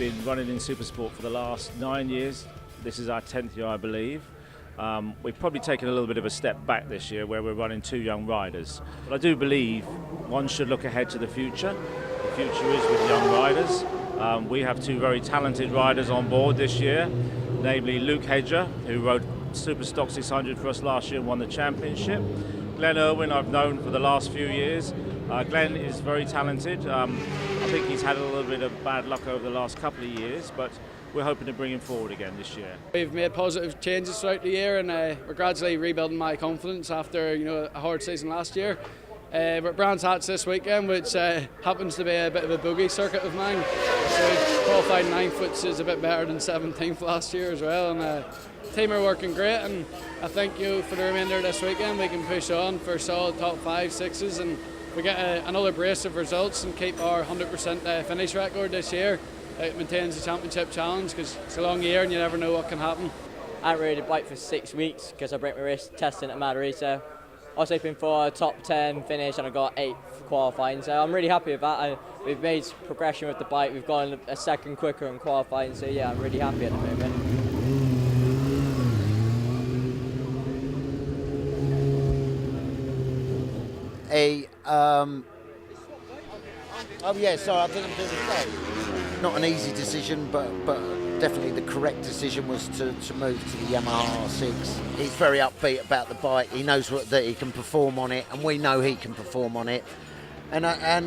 been running in Supersport for the last 9 years. This is our 10th year, I believe. We've probably taken a little bit of a step back this year where we're running 2 young riders. But I do believe one should look ahead to the future. The future is with young riders. We have 2 very talented riders on board this year, namely Luke Hedger, who rode Superstock 600 for us last year and won the championship. Glenn Irwin I've known for the last few years. Glenn is very talented. I think he's had a little bit of bad luck over the last couple of years, but we're hoping to bring him forward again this year. We've made positive changes throughout the year, and we're gradually rebuilding my confidence after a hard season last year. We're at Brands Hatch this weekend, which happens to be a bit of a bogey circuit of mine. So we qualified 9th, which is a bit better than 17th last year as well. And the team are working great, and I think for the remainder of this weekend we can push on for solid top 5, 6s, and we get another brace of results and keep our 100% finish record this year. It maintains the championship challenge because it's a long year and you never know what can happen. I haven't ridden a bike for 6 weeks because I broke my wrist testing at Madrid. I was hoping for a top 10 finish and I got 8th for qualifying, so I'm really happy with that. We've made progression with the bike, we've gone a second quicker in qualifying, so yeah, I'm really happy at the moment. Oh yeah, sorry, I didn't do the show. Not an easy decision, but definitely the correct decision was to move to the Yamaha R6. He's very upbeat about the bike. He knows that he can perform on it, and we know he can perform on it. And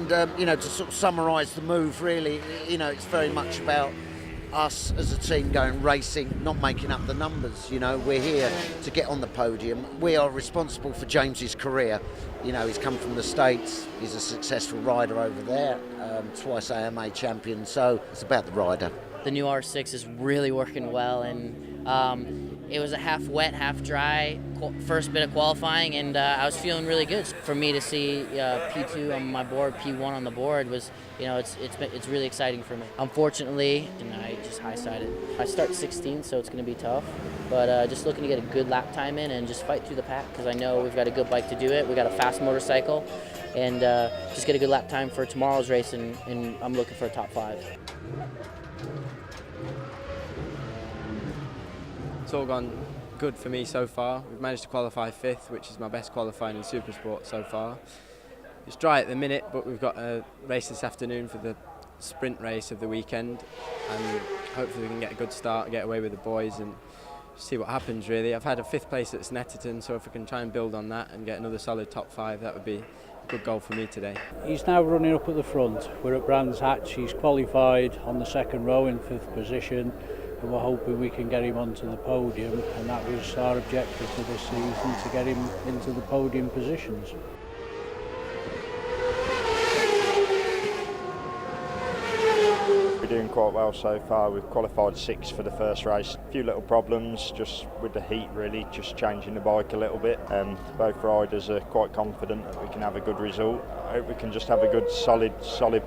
to sort of summarise the move, really, it's very much about us as a team going racing, not making up the numbers. We're here to get on the podium. We are responsible for James's career. He's come from the States. He's a successful rider over there, twice AMA champion. So it's about the rider. The new R6 is really working well, and it was a half wet, half dry first bit of qualifying, and I was feeling really good. For me to see P2 on my board, P1 on the board was, it's really exciting for me. Unfortunately, and I just high-sided. I start 16th, so it's going to be tough, but just looking to get a good lap time in and just fight through the pack because I know we've got a good bike to do it. We've got a fast motorcycle, and just get a good lap time for tomorrow's race, and I'm looking for a top 5. It's all gone good for me so far. We've managed to qualify 5th, which is my best qualifying in Supersport so far. It's dry at the minute, but we've got a race this afternoon for the sprint race of the weekend, and hopefully we can get a good start, get away with the boys and see what happens really. I've had a 5th place at Snetterton, so if we can try and build on that and get another solid top 5, that would be a good goal for me today. He's now running up at the front. We're at Brands Hatch. He's qualified on the 2nd row in 5th position. And we're hoping we can get him onto the podium, and that was our objective for this season, to get him into the podium positions. We're doing quite well so far. We've qualified 6th for the first race. A few little problems just with the heat really, just changing the bike a little bit. Both riders are quite confident that we can have a good result. I hope we can just have a good solid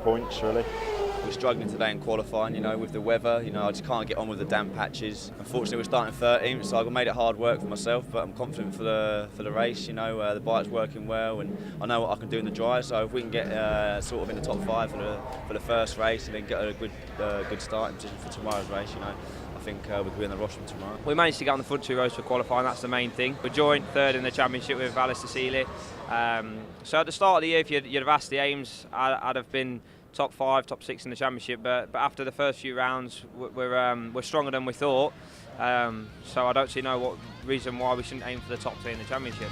points really. We're struggling today in qualifying, with the weather. I just can't get on with the damp patches. Unfortunately, we're starting 13th, so I've made it hard work for myself, but I'm confident for the race. The bike's working well, and I know what I can do in the dry. So if we can get sort of in the top 5 for the first race, and then get a good starting position for tomorrow's race, I think we could be in the Rostrum tomorrow. We managed to get on the front 2 rows for qualifying. That's the main thing. We're joint 3rd in the championship with Alistair Seeley. So at the start of the year, if you'd have asked the aims, I'd have been top 5, top 6 in the championship, but after the first few rounds, we're stronger than we thought. So I don't see no reason why we shouldn't aim for the top 3 in the championship.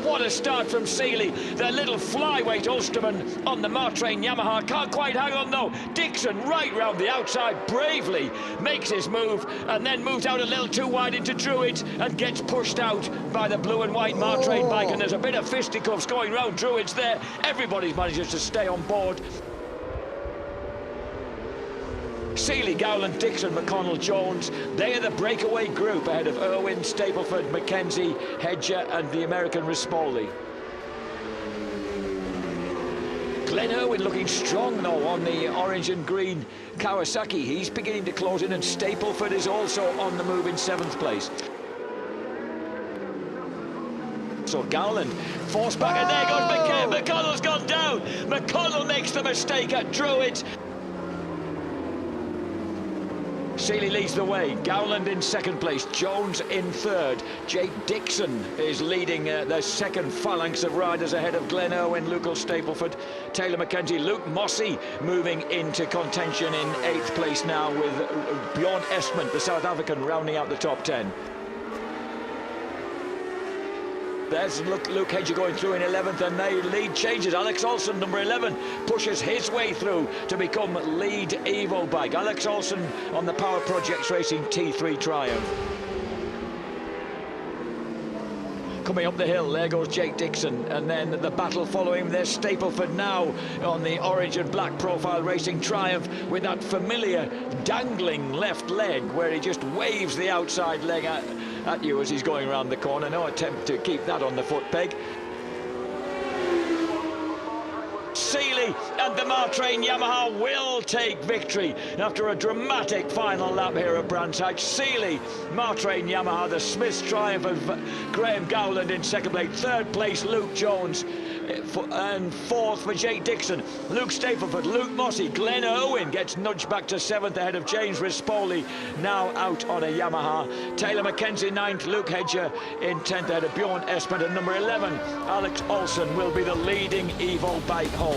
What a start from Seeley, the little flyweight Ulsterman on the Motorpoint Yamaha. Can't quite hang on though. Dixon right round the outside bravely makes his move, and then moves out a little too wide into Druids and gets pushed out by the blue and white Motorpoint bike, and there's a bit of fisticuffs going round Druids there. Everybody manages to stay on board. Seeley, Gowland, Dixon, McConnell, Jones. They are the breakaway group ahead of Irwin, Stapleford, Mackenzie, Hedger and the American Rispoli. Glenn Irwin looking strong though on the orange and green Kawasaki. He's beginning to close in, and Stapleford is also on the move in 7th place. So Gowland forced back, and there goes McKenzie. McConnell's gone down. McConnell makes the mistake at Druitt. Seeley leads the way. Gowland in 2nd place. Jones in 3rd. Jake Dixon is leading the 2nd phalanx of riders ahead of Glenn Irwin, Lucal Stapleford, Taylor Mackenzie, Luke Mossey moving into contention in 8th place now, with Bjorn Estman, the South African, rounding out the top 10. There's Luke Hedger going through in 11th, and the lead changes. Alex Olsen, number 11, pushes his way through to become lead Evo bike. Alex Olsen on the Power Projects Racing T3 Triumph. Coming up the hill, there goes Jake Dixon, and then the battle following. There's Stapleford now on the orange and black Profile Racing Triumph, with that familiar dangling left leg where he just waves the outside leg at you as he's going around the corner. No attempt to keep that on the foot peg. Seeley and the Martrain Yamaha will take victory after a dramatic final lap here at Brands Hatch. Seeley, Martrain Yamaha, the Smiths triumph of Graham Gowland in 2nd place. 3rd place, Luke Jones, and 4th for Jake Dixon. Luke Stapleford, Luke Mossey, Glenn Irwin gets nudged back to 7th ahead of James Rispoli, now out on a Yamaha. Taylor Mackenzie 9th, Luke Hedger in 10th ahead of Bjorn Estman, and number 11, Alex Olsen, will be the leading Evo bike home.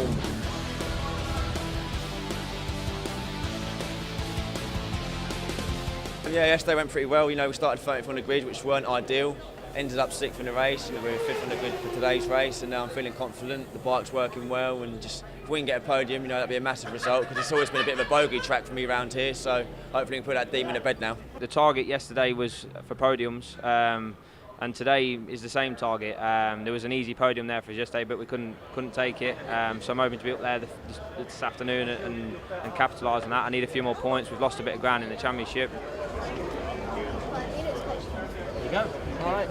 Yeah, yesterday went pretty well. You know, we started 30th on the grid, which weren't ideal. Ended up 6th in the race. We were 5th on the grid for today's race, and now I'm feeling confident. The bike's working well, and just if we can get a podium, you know, that'd be a massive result, because it's always been a bit of a bogey track for me around here. So hopefully we can put that demon to bed now. The target yesterday was for podiums, and today is the same target. There was an easy podium there for us yesterday, but we couldn't take it. So I'm hoping to be up there this afternoon and capitalise on that. I need a few more points. We've lost a bit of ground in the championship. There you go. All right.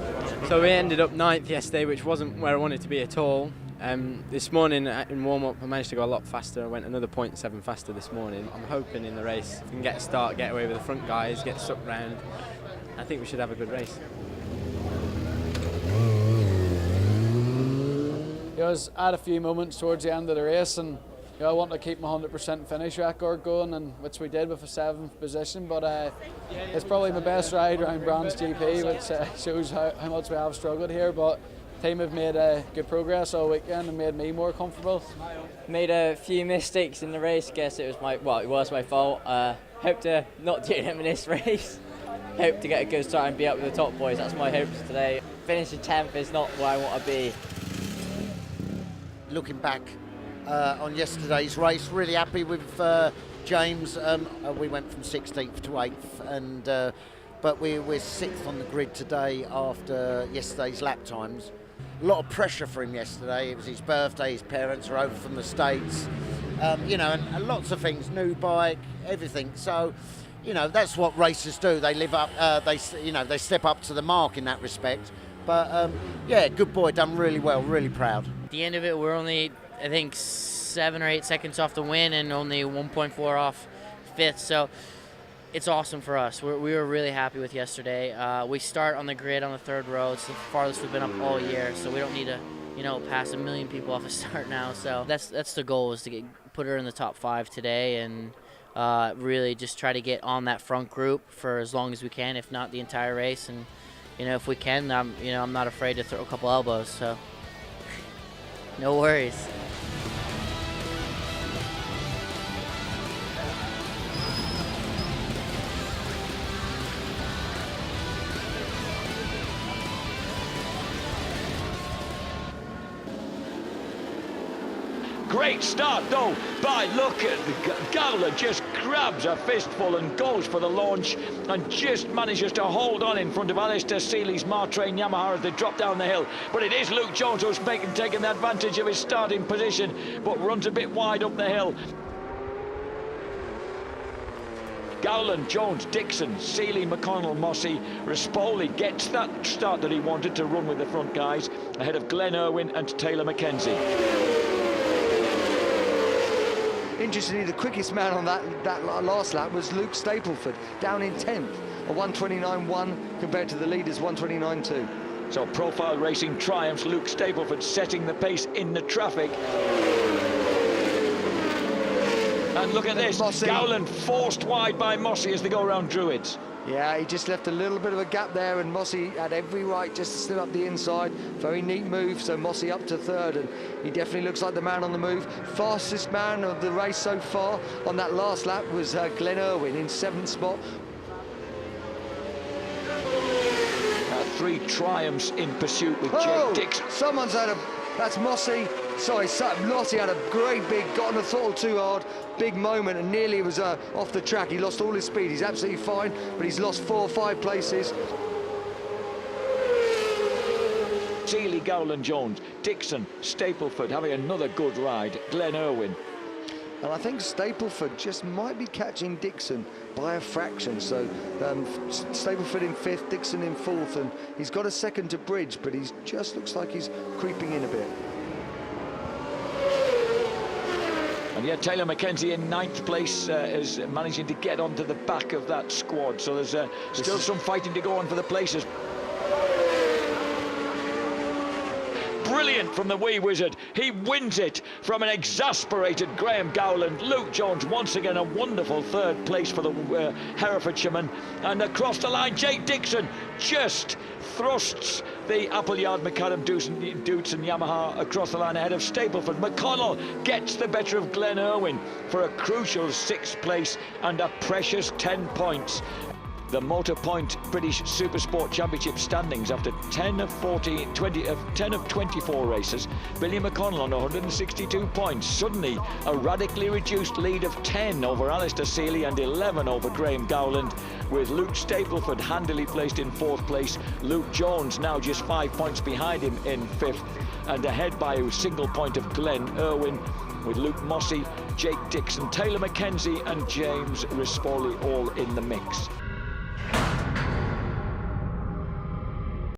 So we ended up 9th yesterday, which wasn't where I wanted to be at all. This morning in warm-up I managed to go a lot faster. I went another 0.7 faster this morning. I'm hoping in the race we can get a start, get away with the front guys, get sucked round. I think we should have a good race. I had a few moments towards the end of the race, and I wanted to keep my 100% finish record going, and which we did with a 7th position. But it's probably my best ride around Brands GP, which shows how much we have struggled here. But the team have made good progress all weekend and made me more comfortable. Made a few mistakes in the race. Guess it was my fault. Hope to not do them in this race. Hope to get a good start and be up with the top boys. That's my hopes today. Finishing 10th is not where I want to be. Looking back on yesterday's race, really happy with James. We went from 16th to 8th, and but we're 6th on the grid today after yesterday's lap times. A lot of pressure for him yesterday. It was his birthday, his parents are over from the States, you know, and lots of things, new bike, everything. So, you know, that's what racers do. They live up, they step up to the mark in that respect. But yeah, good boy, done really well, really proud. At the end of it, we're only, I think, 7 or 8 seconds off the win and only 1.4 off 5th. So it's awesome for us. We were really happy with yesterday. We start on the grid on the 3rd row. It's the farthest we've been up all year, so we don't need to, you know, pass 1 million people off a start now. So that's the goal, is to put her in the top 5 today, and really just try to get on that front group for as long as we can, if not the entire race. And you know, if we can, I'm not afraid to throw a couple elbows. So no worries. Great start though by Gowler, just grabs a fistful and goes for the launch and just manages to hold on in front of Alistair Seeley's Martrain Yamaha as they drop down the hill. But it is Luke Jones who's taking the advantage of his starting position, but runs a bit wide up the hill. Gowland, Jones, Dixon, Seeley, McConnell, Mossey. Rispoli gets that start that he wanted to run with the front guys ahead of Glenn Irwin and Taylor Mackenzie. Interestingly, the quickest man on that last lap was Luke Stapleford, down in 10th, a 1:29.1 compared to the leaders 1:29.2. So Profile Racing triumphs. Luke Stapleford setting the pace in the traffic. And look at this, Mossey. Gowland forced wide by Mossey as they go around Druids. Yeah, he just left a little bit of a gap there, and Mossey had every right just to slip up the inside. Very neat move, so Mossey up to third, and he definitely looks like the man on the move. Fastest man of the race so far on that last lap was Glenn Irwin in 7th spot. 3 triumphs in pursuit with Jake Dixon. Someone's had that's Mossey. Sorry, Mossey had a great got on the throttle too hard, big moment, and nearly was off the track. He lost all his speed. He's absolutely fine, but he's lost 4 or 5 places. Seeley, Gowland, Jones, Dixon, Stapleford having another good ride. Glenn Irwin. And I think Stapleford just might be catching Dixon by a fraction. So Stapleford in 5th, Dixon in 4th, and he's got a second to bridge, but he just looks like he's creeping in a bit. And yet Taylor Mackenzie in 9th place is managing to get onto the back of that squad. So there's still some fighting to go on for the places. Brilliant from the wee wizard. He wins it from an exasperated Graham Gowland. Luke Jones once again a wonderful 3rd place for the Herefordshireman. And across the line, Jake Dixon just thrusts the Appleyard McAdam Dutes and Yamaha across the line ahead of Stapleford. McConnell gets the better of Glenn Irwin for a crucial 6th place and a precious 10 points. The Motorpoint British Supersport Championship standings after 10 of 24 races. Billy McConnell on 162 points. Suddenly a radically reduced lead of 10 over Alistair Seeley and 11 over Graham Gowland, with Luke Stapleford handily placed in 4th place. Luke Jones now just 5 points behind him in 5th, and ahead by a single point of Glenn Irwin, with Luke Mossey, Jake Dixon, Taylor Mackenzie and James Rispoli all in the mix.